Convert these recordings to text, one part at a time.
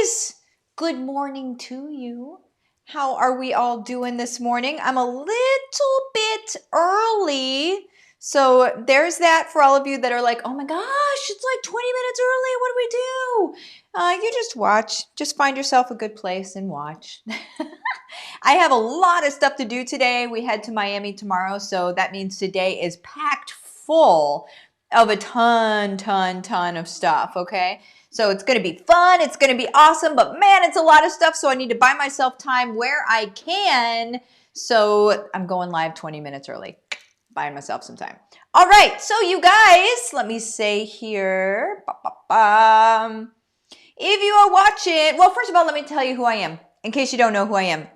guys, good morning to you. How are we all doing this morning? I'm a little bit early. So there's that for all of you that are like, oh my gosh, it's like 20 minutes early. What do we do? You just watch. Just find yourself a good place and watch. I have a lot of stuff to do today. We head to Miami tomorrow, so that means today is packed full of a ton of stuff, okay? So it's going to be fun. It's going to be awesome, but man, it's a lot of stuff, so I need to buy myself time where I can. So I'm going live 20 minutes early, buying myself some time. All right, so you guys, let me say here, if you are watching, well, first of all, let me tell you who I am, in case you don't know who I am.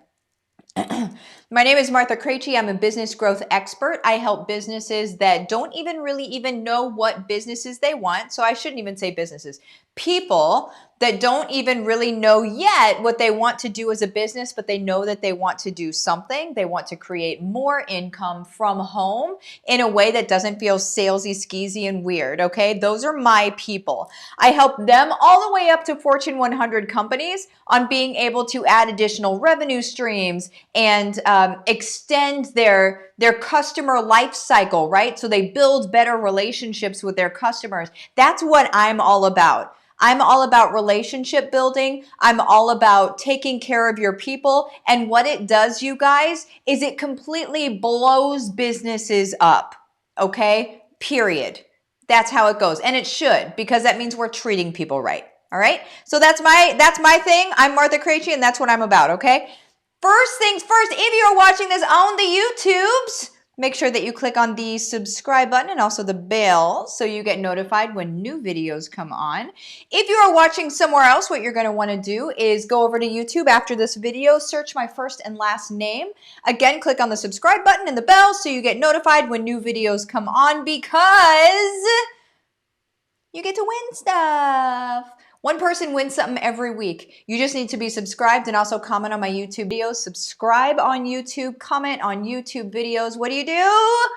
My name is Martha Krejci. I'm a business growth expert. I help businesses that don't really know what businesses they want. So I shouldn't even say businesses. People that don't even really know yet what they want to do as a business, but they know that they want to do something. They want to create more income from home in a way that doesn't feel salesy, skeezy, and weird, okay? Those are my people. I help them all the way up to Fortune 100 companies on being able to add additional revenue streams and extend their customer life cycle, right? So they build better relationships with their customers. That's what I'm all about. I'm all about relationship building. I'm all about taking care of your people. And what it does, you guys, is it completely blows businesses up. Okay? Period. That's how it goes. And it should, because that means we're treating people right. All right? So that's my thing. I'm Martha Krejci, and that's what I'm about, okay? First things first, if you're watching this on the YouTubes, make sure that you click on the subscribe button and also the bell so you get notified when new videos come on. If you are watching somewhere else, what you're going to want to do is go over to YouTube after this video, search my first and last name. Again, click on the subscribe button and the bell so you get notified when new videos come on, because you get to win stuff. One person wins something every week. You just need to be subscribed and also comment on my YouTube videos. Subscribe on YouTube, comment on YouTube videos. What do?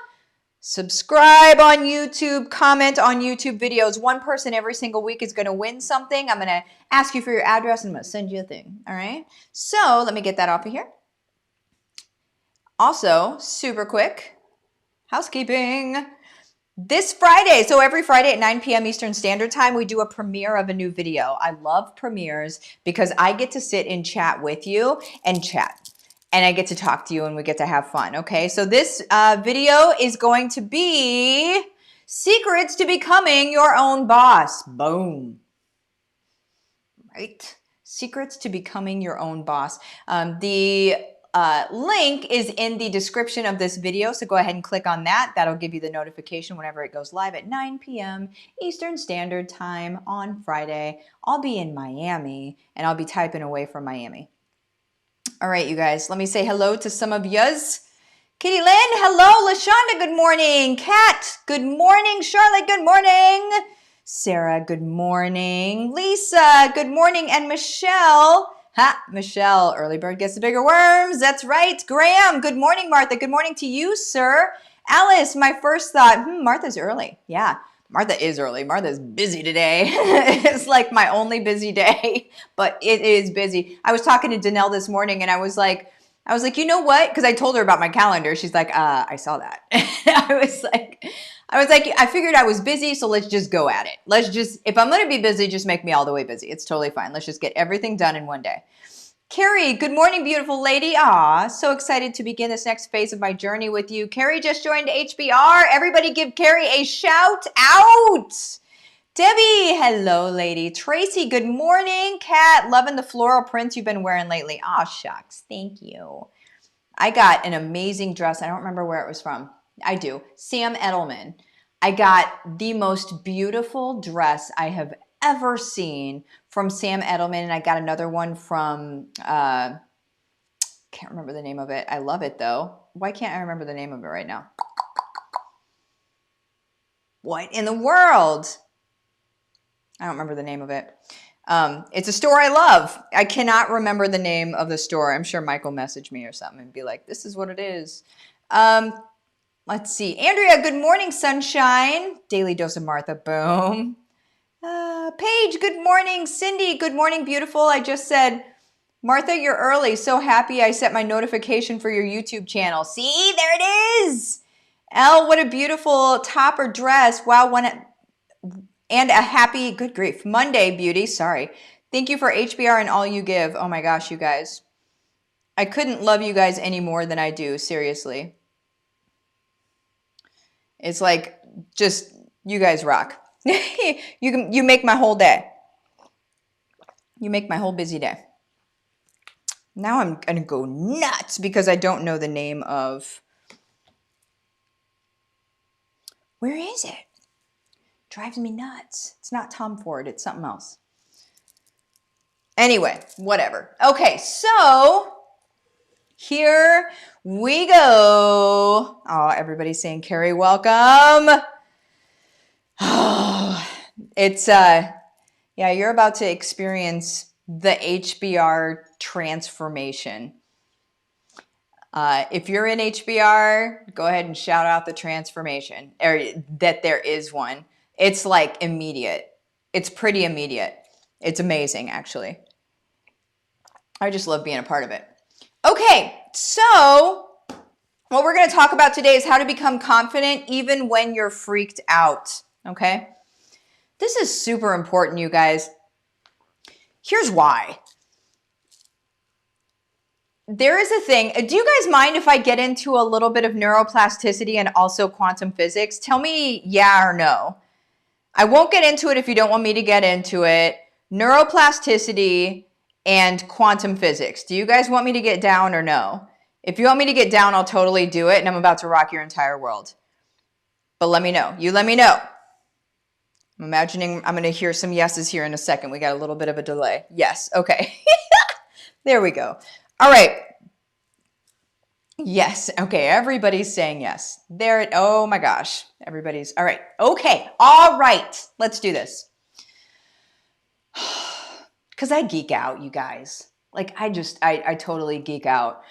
Subscribe on YouTube, comment on YouTube videos. One person every single week is going to win something. I'm going to ask you for your address and I'm going to send you a thing. All right? So let me get that off of here. Also, super quick, housekeeping. This Friday, so every Friday at 9 p.m. Eastern Standard Time, we do a premiere of a new video. I love premieres because I get to sit and chat with you and chat. And I get to talk to you and we get to have fun, okay? So this video is going to be secrets to becoming your own boss. Boom. Right? Secrets to becoming your own boss. The link is in the description of this video, so go ahead and click on that. That'll give you the notification whenever it goes live at 9 p.m. Eastern Standard Time on Friday. I'll be in Miami, and I'll be typing away from Miami. All right, you guys, let me say hello to some of yous. Kitty Lynn, hello. LaShonda, good morning. Kat, good morning. Charlotte, good morning. Sarah, good morning. Lisa, good morning. And Michelle, Michelle, early bird gets the bigger worms. That's right. Graham, good morning, Martha. Good morning to you, sir. Alice, my first thought, Martha's early. Yeah, Martha is early. Martha's busy today. It's like my only busy day, but it is busy. I was talking to Danelle this morning and I was like, you know what? Because I told her about my calendar. She's like, I saw that. I was like, I figured I was busy, so let's just go at it. If I'm going to be busy, just make me all the way busy. It's totally fine. Let's just get everything done in one day. Carrie, good morning, beautiful lady. So excited to begin this next phase of my journey with you. Carrie just joined HBR. Everybody give Carrie a shout out. Debbie, hello, lady. Tracy, good morning. Kat, loving the floral prints you've been wearing lately. Shucks. Thank you. I got an amazing dress. I don't remember where it was from. I do. Sam Edelman. I got the most beautiful dress I have ever seen from Sam Edelman, and I got another one from, can't remember the name of it. I love it, though. Why can't I remember the name of it right now? What in the world? I don't remember the name of it. It's a store I love. I cannot remember the name of the store. I'm sure Michael messaged me or something and be like, this is what it is. Let's see. Andrea, good morning, sunshine. Daily dose of Martha. Boom. Paige, good morning. Cindy, good morning, beautiful. I just said, Martha, you're early. So happy I set my notification for your YouTube channel. See, there it is. Elle, what a beautiful top or dress. Wow, and a happy, good grief, Monday, beauty. Sorry. Thank you for HBR and all you give. Oh my gosh, you guys. I couldn't love you guys any more than I do, seriously. It's like, just, you guys rock. You make my whole day. You make my whole busy day. Now I'm going to go nuts because I don't know the name of... Where is it? Drives me nuts. It's not Tom Ford. It's something else. Anyway, whatever. Okay, so here we go. Oh, everybody's saying, Carrie, welcome. Oh, it's, yeah, you're about to experience the HBR transformation. If you're in HBR, go ahead and shout out the transformation, or that there is one. It's like immediate. It's pretty immediate. It's amazing, actually. I just love being a part of it. Okay, so what we're going to talk about today is how to become confident even when you're freaked out, okay? This is super important, you guys. Here's why. There is a thing. Do you guys mind if I get into a little bit of neuroplasticity and also quantum physics? Tell me yeah or no. I won't get into it if you don't want me to get into it. Neuroplasticity and quantum physics. Do you guys want me to get down or no? If you want me to get down, I'll totally do it, and I'm about to rock your entire world. But let me know. You let me know. I'm imagining I'm going to hear some yeses here in a second. We got a little bit of a delay. Yes. Okay. There we go. All right. Yes. Okay. Everybody's saying yes. There. Oh my gosh. Everybody's. All right. Okay. All right. Let's do this. Because I geek out, you guys. Like I totally geek out.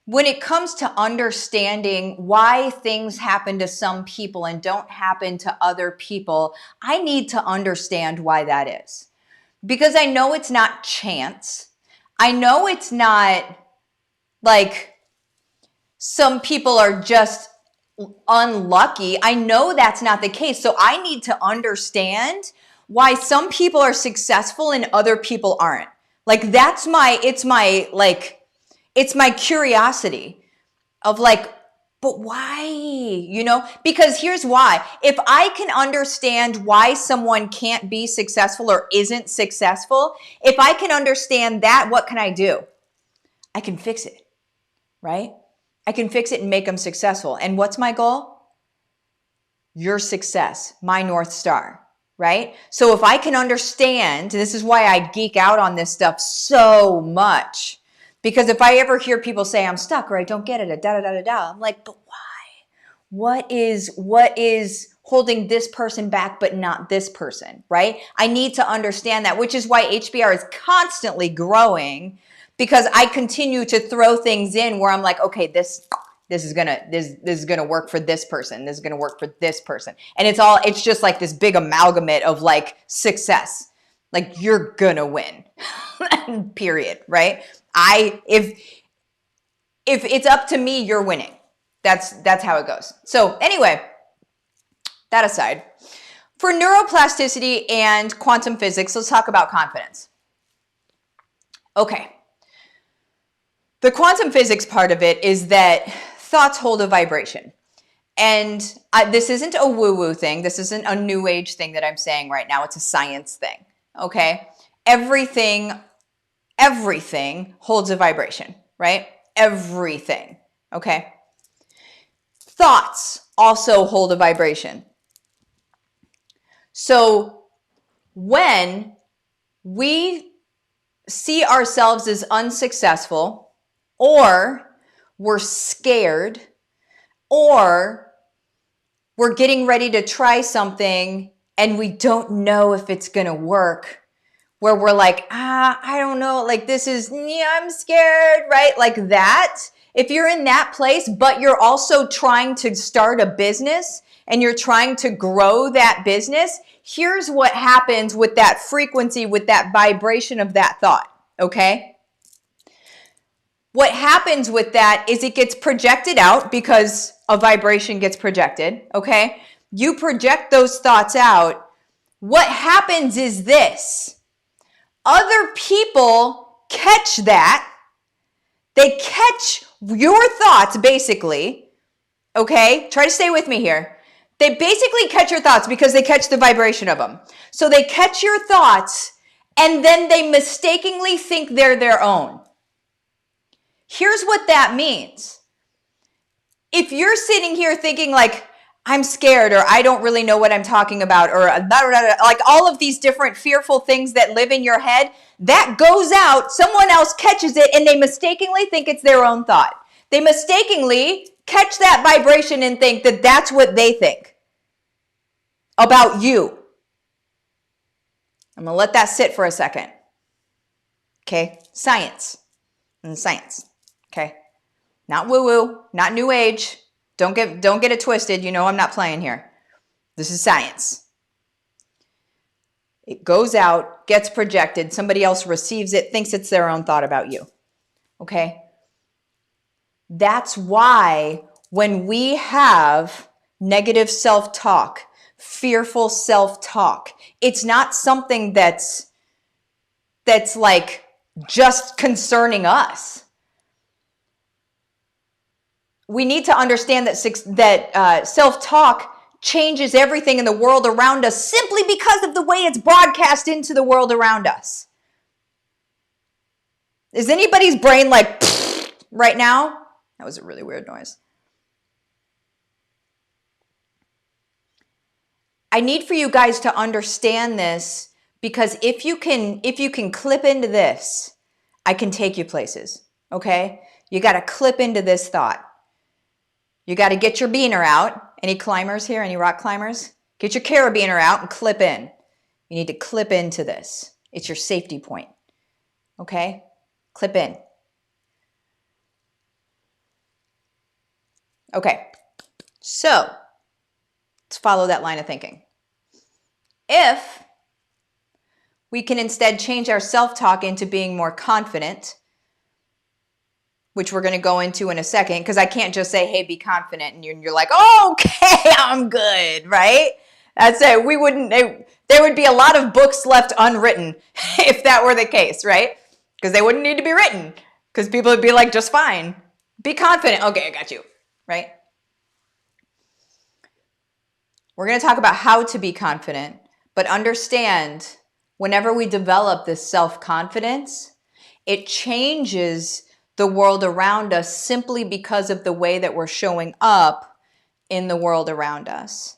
When it comes to understanding why things happen to some people and don't happen to other people, I need to understand why that is. Because I know it's not chance. I know it's not like some people are just unlucky. I know that's not the case. So I need to understand why some people are successful and other people aren't. Like it's my curiosity of like, but why, you know? Because here's why. If I can understand why someone can't be successful or isn't successful, if I can understand that, what can I do? I can fix it, right? I can fix it and make them successful. And what's my goal? Your success, my North Star, right? So if I can understand, this is why I geek out on this stuff so much. Because if I ever hear people say I'm stuck or I don't get it, I'm like, but why? What is holding this person back but not this person, right? I need to understand that, which is why HBR is constantly growing, because I continue to throw things in where I'm like, okay, this is gonna work for this person. This is gonna work for this person. And it's just like this big amalgamate of like success. Like you're gonna win, period, right? If it's up to me, you're winning. That's how it goes. So anyway, that aside, for neuroplasticity and quantum physics, let's talk about confidence. Okay. The quantum physics part of it is that thoughts hold a vibration. And this isn't a woo-woo thing. This isn't a new age thing that I'm saying right now. It's a science thing. Okay. Everything holds a vibration, right? Everything, okay? Thoughts also hold a vibration. So when we see ourselves as unsuccessful, or we're scared, or we're getting ready to try something and we don't know if it's going to work, where we're like, I don't know, like I'm scared, right? Like that. If you're in that place, but you're also trying to start a business and you're trying to grow that business, here's what happens with that frequency, with that vibration of that thought, okay? What happens with that is it gets projected out because a vibration gets projected, okay? You project those thoughts out. What happens is this. Other people catch that. They catch your thoughts, basically, okay? Try to stay with me here. They basically catch your thoughts because they catch the vibration of them. So they catch your thoughts, and then they mistakenly think they're their own. Here's what that means. If you're sitting here thinking like, I'm scared, or I don't really know what I'm talking about, or like all of these different fearful things that live in your head, that goes out, someone else catches it, and they mistakenly think it's their own thought. They mistakenly catch that vibration and think that that's what they think about you. I'm going to let that sit for a second. Okay? Science. And science. Okay? Not woo-woo, not new age. Don't get it twisted. You know I'm not playing here. This is science. It goes out, gets projected, somebody else receives it, thinks it's their own thought about you. Okay? That's why when we have negative self-talk, fearful self-talk, it's not something that's like just concerning us. We need to understand that self-talk changes everything in the world around us simply because of the way it's broadcast into the world around us. Is anybody's brain like right now? That was a really weird noise. I need for you guys to understand this, because if you can clip into this, I can take you places, okay? You got to clip into this thought. You got to get your beaner out. Any climbers here? Any rock climbers? Get your carabiner out and clip in. You need to clip into this. It's your safety point. Okay? Clip in. Okay. So, let's follow that line of thinking. If we can instead change our self-talk into being more confident, which we're going to go into in a second, because I can't just say, hey, be confident, and you're like, oh, okay, I'm good, right? That's it. There would be a lot of books left unwritten if that were the case, right? Because they wouldn't need to be written, because people would be like, just fine. Be confident. Okay, I got you, right? We're going to talk about how to be confident, but understand whenever we develop this self-confidence, it changes the world around us simply because of the way that we're showing up in the world around us.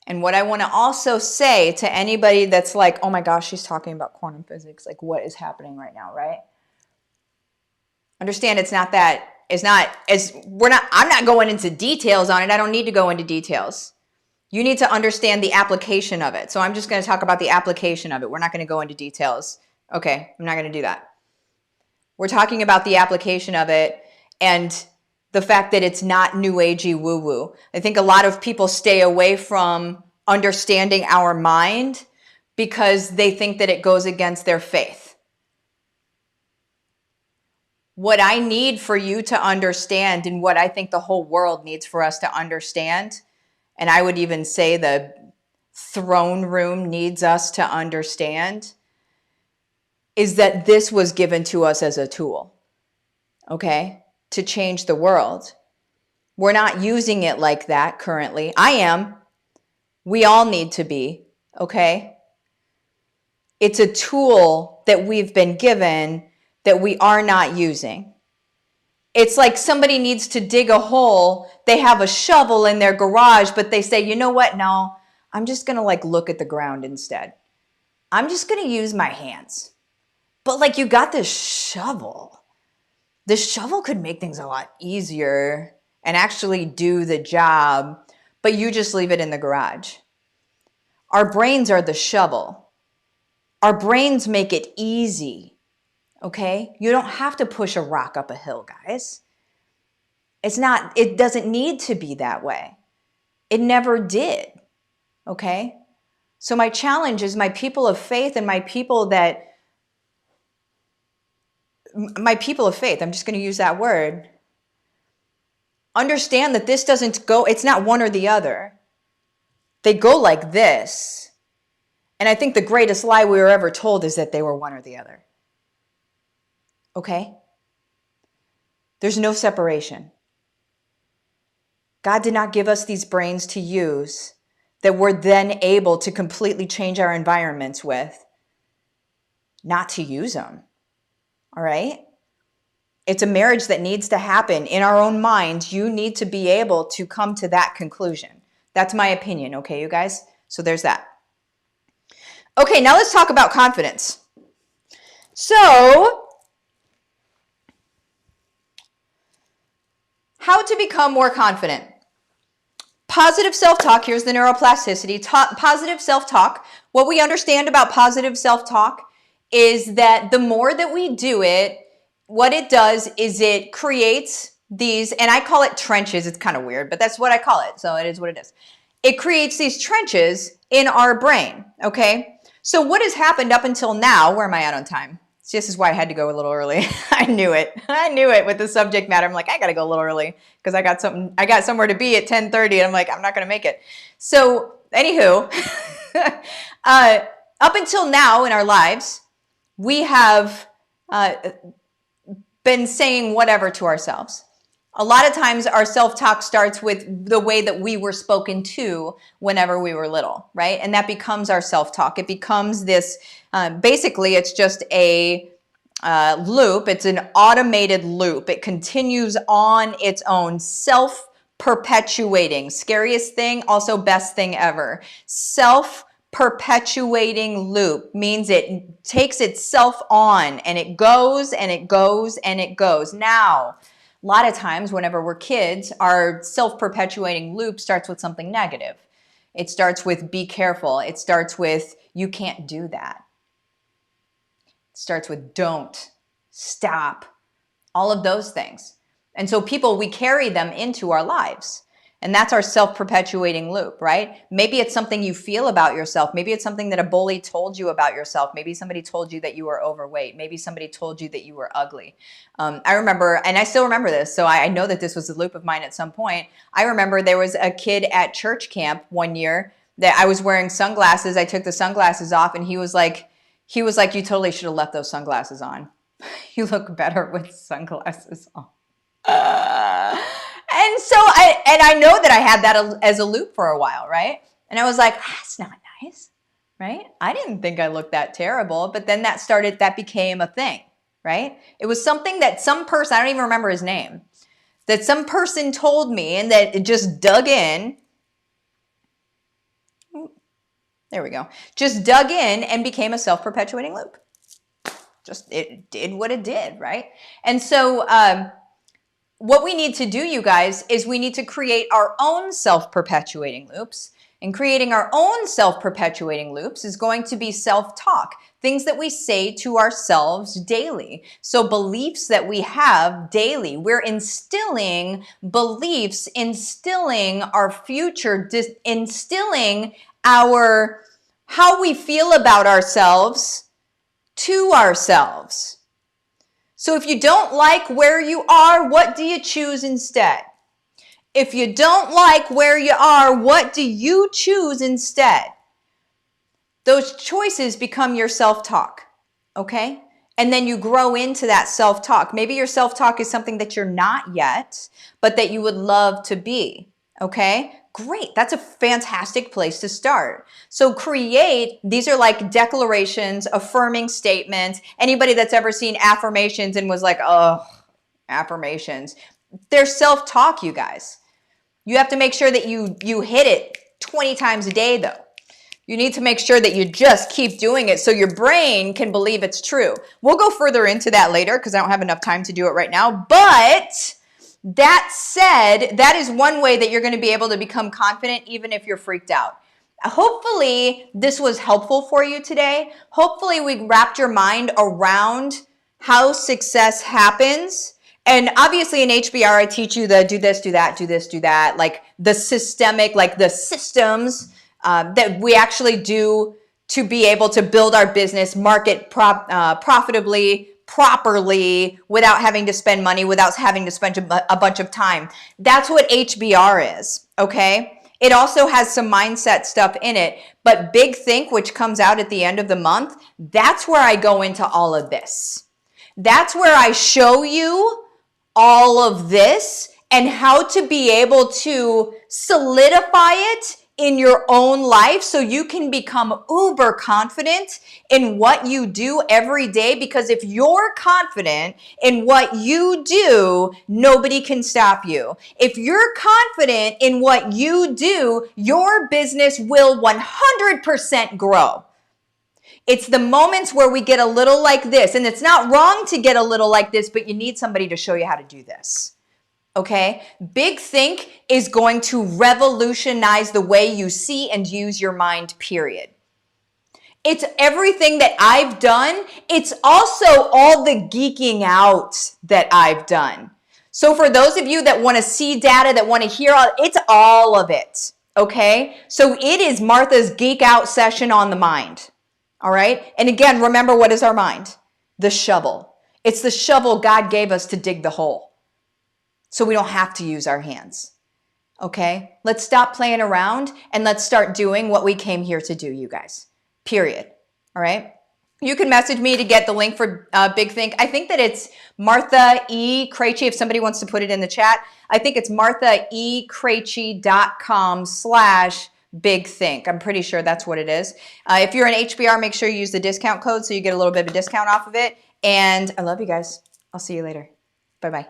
And what I want to also say to anybody that's like, oh my gosh, she's talking about quantum physics. Like, what is happening right now, right? Understand I'm not going into details on it. I don't need to go into details. You need to understand the application of it. So I'm just going to talk about the application of it. We're not going to go into details. Okay, I'm not going to do that. We're talking about the application of it and the fact that it's not new agey woo-woo. I think a lot of people stay away from understanding our mind because they think that it goes against their faith. What I need for you to understand, and what I think the whole world needs for us to understand, and I would even say the throne room needs us to understand, is that this was given to us as a tool, okay, to change the world. We're not using it like that currently. I am. We all need to be, okay? It's a tool that we've been given that we are not using. It's like somebody needs to dig a hole. They have a shovel in their garage, but they say, you know what? No, I'm just going to like look at the ground instead. I'm just going to use my hands. But like, you got this shovel. This shovel could make things a lot easier and actually do the job, but you just leave it in the garage. Our brains are the shovel. Our brains make it easy, okay? You don't have to push a rock up a hill, guys. It doesn't need to be that way. It never did. Okay? So my challenge is my people of faith and my people of faith, I'm just going to use that word, understand that this doesn't go, it's not one or the other. They go like this. And I think the greatest lie we were ever told is that they were one or the other. Okay? There's no separation. God did not give us these brains to use that we're then able to completely change our environments with, not to use them. All right? It's a marriage that needs to happen in our own minds. You need to be able to come to that conclusion. That's my opinion, okay, you guys? So there's that. Okay, now let's talk about confidence. So, how to become more confident? Positive self-talk, here's the neuroplasticity. Positive self-talk, what we understand about positive self-talk is that the more that we do it, what it does is it creates these, and I call it trenches. It's kind of weird, but that's what I call it. So it is what it is. It creates these trenches in our brain, okay? So what has happened up until now, where am I at on time? This is why I had to go a little early. I knew it with the subject matter. I'm like, I got to go a little early because I got somewhere to be at 10:30 and I'm like, I'm not going to make it. So anywho, up until now in our lives, we have been saying whatever to ourselves. A lot of times our self-talk starts with the way that we were spoken to whenever we were little, right? And that becomes our self-talk. It becomes this, basically it's just a loop. It's an automated loop. It continues on its own, self-perpetuating. Scariest thing, also best thing ever. Self-perpetuating loop means it takes itself on and it goes and it goes and it goes. Now, a lot of times whenever we're kids, our self-perpetuating loop starts with something negative. It starts with be careful. It starts with you can't do that. It starts with don't, stop, all of those things. And so we carry them into our lives. And that's our self-perpetuating loop, right? Maybe it's something you feel about yourself. Maybe it's something that a bully told you about yourself. Maybe somebody told you that you were overweight. Maybe somebody told you that you were ugly. I remember, and I still remember this, so I know that this was a loop of mine at some point. I remember there was a kid at church camp one year that I was wearing sunglasses. I took the sunglasses off and he was like, you totally should have left those sunglasses on. You look better with sunglasses on. And so I know that I had that as a loop for a while, right? And I was like, that's not nice, right? I didn't think I looked that terrible, but then that became a thing, right? It was something that some person, I don't even remember his name, that some person told me and that it just dug in. There we go. Just dug in and became a self-perpetuating loop. Just, it did what it did, right? And so, what we need to do, you guys, is we need to create our own self-perpetuating loops. And creating our own self-perpetuating loops is going to be self-talk, things that we say to ourselves daily. So beliefs that we have daily, we're instilling beliefs, instilling our future, instilling how we feel about ourselves to ourselves. So if you don't like where you are, what do you choose instead? If you don't like where you are, what do you choose instead? Those choices become your self-talk, okay? And then you grow into that self-talk. Maybe your self-talk is something that you're not yet, but that you would love to be, okay? Great, that's a fantastic place to start. So these are like declarations, affirming statements. Anybody that's ever seen affirmations and was like, oh, affirmations. They're self-talk, you guys. You have to make sure that you hit it 20 times a day though. You need to make sure that you just keep doing it so your brain can believe it's true. We'll go further into that later because I don't have enough time to do it right now, but that said, that is one way that you're going to be able to become confident even if you're freaked out. Hopefully this was helpful for you today. Hopefully we wrapped your mind around how success happens And obviously in HBR, I teach you the do this, do that, do this, do that, like the systemic, like the systems that we actually do to be able to build our business, market profitably, properly, without having to spend money, without having to spend a bunch of time. That's what HBR is, okay? It also has some mindset stuff in it, but Big Think, which comes out at the end of the month, that's where I go into all of this. That's where I show you all of this and how to be able to solidify it in your own life so you can become uber confident in what you do every day. Because if you're confident in what you do, nobody can stop you. If you're confident in what you do, your business will 100% grow. It's the moments where we get a little like this, and it's not wrong to get a little like this, but you need somebody to show you how to do this. Okay? Big Think is going to revolutionize the way you see and use your mind, period. It's everything that I've done. It's also all the geeking out that I've done. So for those of you that want to see data, that want to hear, it's all of it. Okay? So it is Martha's Geek Out session on the mind. All right? And again, remember, what is our mind? The shovel. It's the shovel God gave us to dig the hole, so we don't have to use our hands. Okay? Let's stop playing around and let's start doing what we came here to do, you guys. Period. All right? You can message me to get the link for Big Think. I think that it's Martha E. Krejci, if somebody wants to put it in the chat. I think it's marthaekrejci.com/Big Think. I'm pretty sure that's what it is. If you're an HBR, make sure you use the discount code so you get a little bit of a discount off of it. And I love you guys. I'll see you later. Bye-bye.